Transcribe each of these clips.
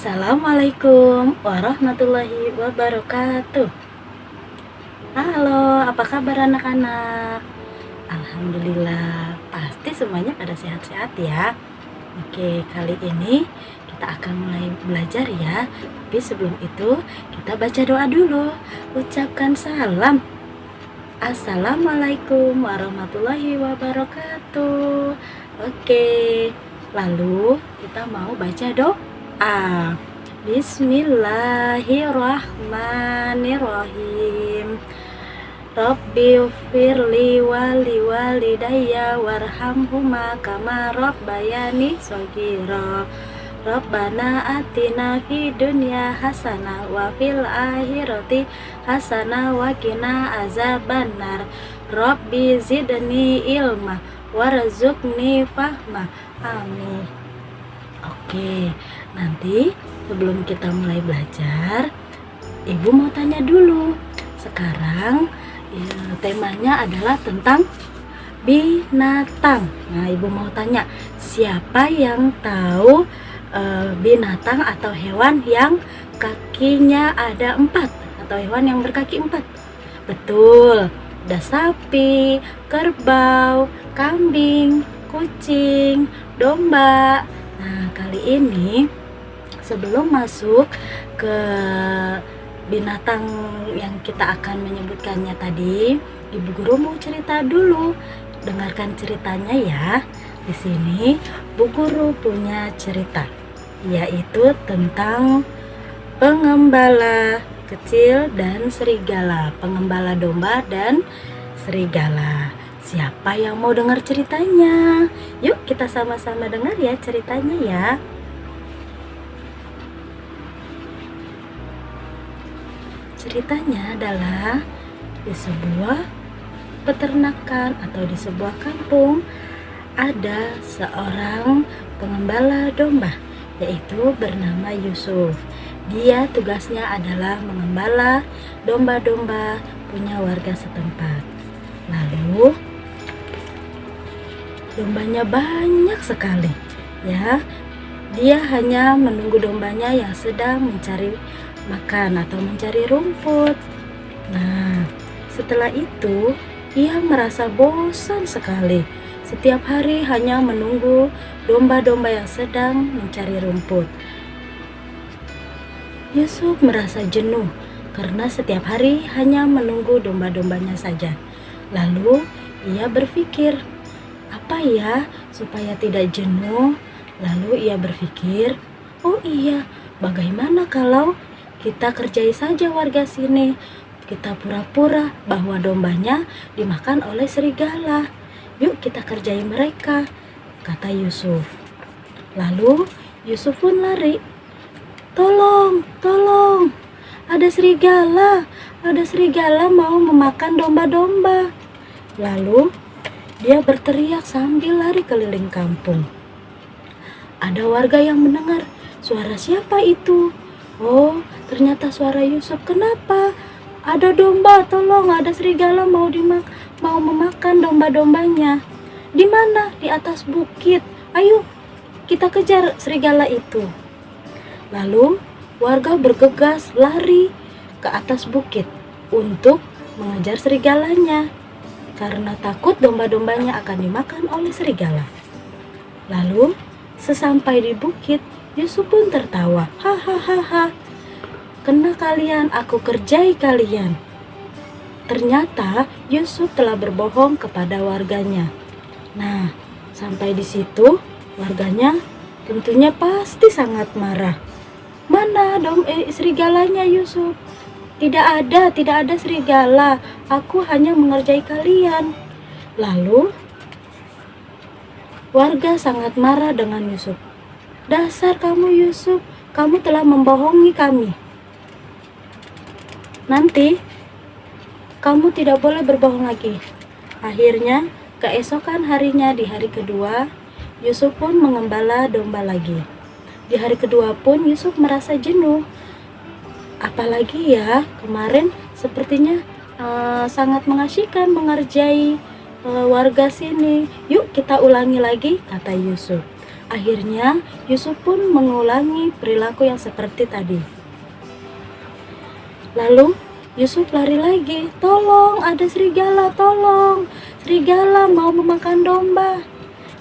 Assalamualaikum warahmatullahi wabarakatuh. Halo, apa kabar anak-anak? Alhamdulillah, pasti semuanya pada sehat-sehat ya. Oke, kali ini kita akan mulai belajar ya. Tapi sebelum itu, kita baca doa dulu. Ucapkan salam. Assalamualaikum warahmatullahi wabarakatuh. Oke, lalu kita mau baca doa. Bismillahirrahmanirrahim. Rabbighfirli wali walidayya warhamhuma kama rabbayani shaghira. Rabbana atina fid dunya hasanah wa fil akhirati hasanah wa qina azabannar. Rabbi zidni ilma warzuqni fahma. Amin. Oke, nanti sebelum kita mulai belajar, Ibu mau tanya dulu. Sekarang temanya adalah tentang binatang. Nah, Ibu mau tanya, siapa yang tahu binatang atau hewan yang kakinya ada 4 atau hewan yang berkaki 4? Betul, ada sapi, kerbau, kambing, kucing, domba. Nah, kali ini sebelum masuk ke binatang yang kita akan menyebutkannya tadi, Ibu Guru mau cerita dulu. Dengarkan ceritanya ya. Di sini Bu Guru punya cerita, yaitu tentang pengembala kecil dan serigala, pengembala domba dan serigala. Siapa yang mau dengar ceritanya? Yuk kita sama-sama dengar ya ceritanya ya. Ceritanya adalah di sebuah peternakan atau di sebuah kampung ada seorang pengembala domba, yaitu bernama Yusuf. Dia tugasnya adalah mengembala domba-domba punya warga setempat. Lalu dombanya banyak sekali ya. Dia hanya menunggu dombanya yang sedang mencari makan atau mencari rumput. Nah, setelah itu ia merasa bosan sekali. Setiap hari hanya menunggu domba-domba yang sedang mencari rumput. Yusuf merasa jenuh karena setiap hari hanya menunggu domba-dombanya saja. Lalu ia berpikir, apa ya supaya tidak jenuh? Lalu ia berpikir, oh iya, bagaimana kalau kita kerjai saja warga sini? Kita pura-pura bahwa dombanya dimakan oleh serigala. Yuk kita kerjai mereka, kata Yusuf. Lalu Yusuf pun lari. Tolong, tolong, ada serigala mau memakan domba-domba. Lalu dia berteriak sambil lari keliling kampung. Ada warga yang mendengar, suara siapa itu? Oh, ternyata suara Yusuf. Kenapa? Ada domba, tolong, ada serigala mau memakan domba-dombanya. Di mana? Di atas bukit. Ayo, kita kejar serigala itu. Lalu warga bergegas lari ke atas bukit untuk mengejar serigalanya karena takut domba-dombanya akan dimakan oleh serigala. Lalu sesampai di bukit, Yusuf pun tertawa. Hahaha, kena kalian, aku kerjai kalian. Ternyata Yusuf telah berbohong kepada warganya. Nah, sampai di situ warganya tentunya pasti sangat marah. Mana serigalanya Yusuf? Tidak ada serigala. Aku hanya mengerjai kalian. Lalu warga sangat marah dengan Yusuf. Dasar kamu Yusuf, kamu telah membohongi kami. Nanti kamu tidak boleh berbohong lagi. Akhirnya keesokan harinya, di hari kedua, Yusuf pun mengembala domba lagi. Di hari kedua pun Yusuf merasa jenuh. Apalagi ya, kemarin sepertinya sangat mengasyikkan mengerjai warga sini. Yuk kita ulangi lagi, kata Yusuf. Akhirnya Yusuf pun mengulangi perilaku yang seperti tadi. Lalu Yusuf lari lagi, "Tolong, ada serigala, tolong! Serigala mau memakan domba."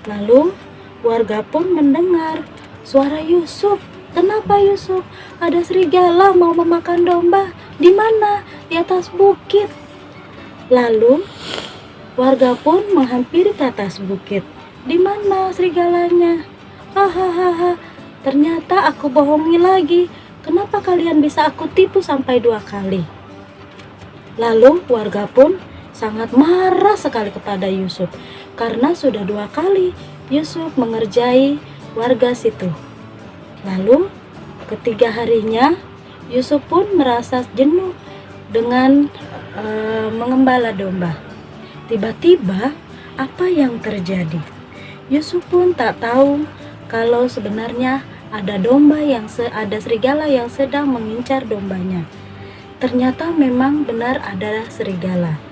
Lalu warga pun mendengar suara Yusuf. "Kenapa Yusuf? Ada serigala mau memakan domba. Di mana?" "Di atas bukit." Lalu warga pun menghampiri ke atas bukit. "Di mana serigalanya?" "Hahaha, ternyata aku bohongi lagi. Kenapa kalian bisa aku tipu sampai 2 kali?" Lalu warga pun sangat marah sekali kepada Yusuf karena sudah 2 kali Yusuf mengerjai warga situ. Lalu ketiga harinya Yusuf pun merasa jenuh dengan mengembala domba. Tiba-tiba apa yang terjadi? Yusuf pun tak tahu kalau sebenarnya ada serigala yang sedang mengincar dombanya. Ternyata memang benar ada serigala.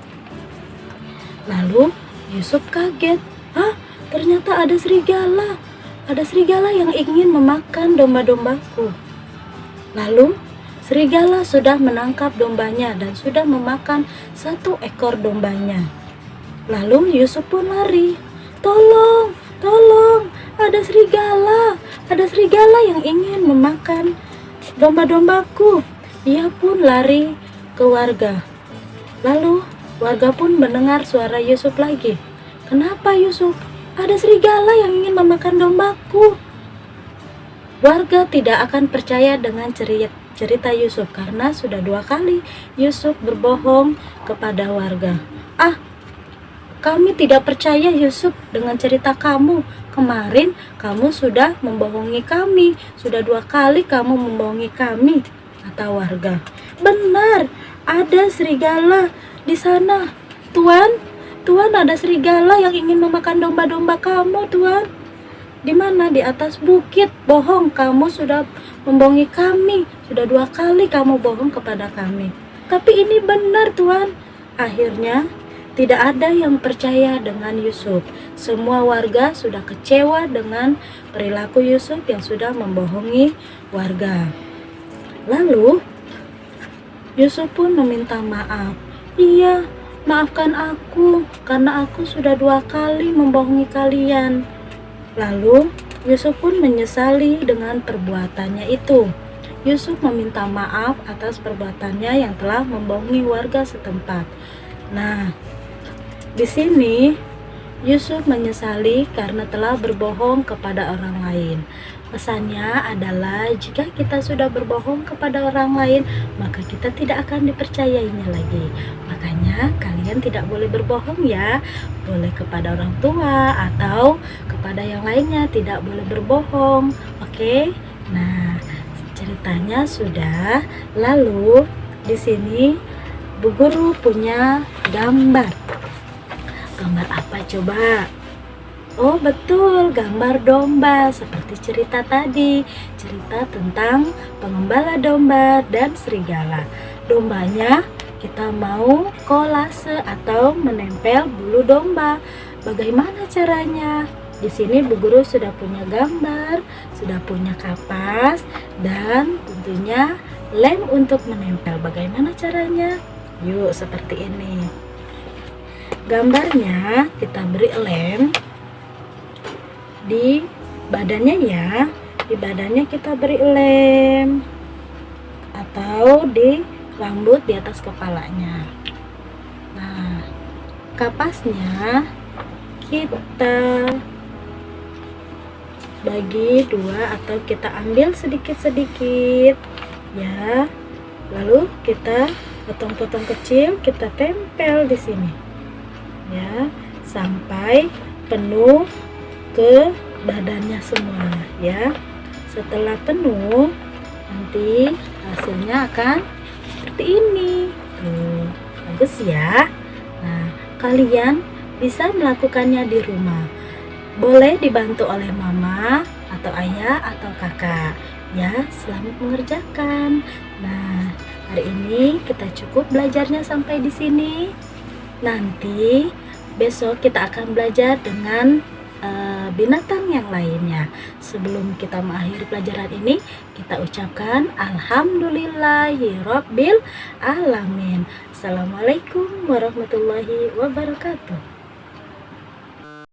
Lalu Yusuf kaget. "Hah? Ternyata ada serigala. Ada serigala yang ingin memakan domba-dombaku." Lalu serigala sudah menangkap dombanya dan sudah memakan 1 ekor dombanya. Lalu Yusuf pun lari. "Tolong, tolong, ada serigala. Ada serigala yang ingin memakan domba-dombaku." Ia pun lari ke warga. Lalu warga pun mendengar suara Yusuf lagi. "Kenapa Yusuf? Ada serigala yang ingin memakan dombaku." Warga tidak akan percaya dengan cerita Yusuf karena sudah 2 kali Yusuf berbohong kepada warga. "Ah, kami tidak percaya Yusuf dengan cerita kamu. Kemarin kamu sudah membohongi kami. Sudah 2 kali kamu membohongi kami," kata warga. "Benar, ada serigala di sana. Tuan, ada serigala yang ingin memakan domba-domba kamu, Tuan." "Di mana?" "Di atas bukit." "Bohong, kamu sudah membohongi kami. Sudah 2 kali kamu bohong kepada kami." "Tapi ini benar, Tuan." Akhirnya tidak ada yang percaya dengan Yusuf. Semua warga sudah kecewa dengan perilaku Yusuf yang sudah membohongi warga. Lalu Yusuf pun meminta maaf. "Iya, maafkan aku karena aku sudah 2 kali membohongi kalian." Lalu Yusuf pun menyesali dengan perbuatannya itu. Yusuf meminta maaf atas perbuatannya yang telah membohongi warga setempat. Nah, di sini Yusuf menyesali karena telah berbohong kepada orang lain. Pesannya adalah jika kita sudah berbohong kepada orang lain, maka kita tidak akan dipercayainya lagi. Makanya kalian tidak boleh berbohong ya. Boleh kepada orang tua atau kepada yang lainnya, tidak boleh berbohong. Oke? Nah, ceritanya sudah. Lalu di sini Bu Guru punya gambar. Gambar apa coba? Oh betul, gambar domba seperti cerita tadi. Cerita tentang pengembala domba dan serigala. Dombanya kita mau kolase atau menempel bulu domba. Bagaimana caranya? Di sini Bu Guru sudah punya gambar, sudah punya kapas, dan tentunya lem untuk menempel. Bagaimana caranya? Yuk, seperti ini. Gambarnya kita beri lem di badannya ya. Di badannya kita beri lem atau di rambut di atas kepalanya. Nah, kapasnya kita bagi 2 atau kita ambil sedikit-sedikit ya. Lalu kita potong-potong kecil, kita tempel di sini ya sampai penuh ke badannya semua ya. Setelah penuh nanti hasilnya akan seperti ini tuh, bagus ya. Nah, kalian bisa melakukannya di rumah. Boleh dibantu oleh mama atau ayah atau kakak ya. Selamat mengerjakan. Nah, hari ini kita cukup belajarnya sampai di sini. Nanti besok kita akan belajar dengan binatang yang lainnya. Sebelum kita mengakhiri pelajaran ini, kita ucapkan alhamdulillahirabbil alamin. Assalamualaikum warahmatullahi wabarakatuh.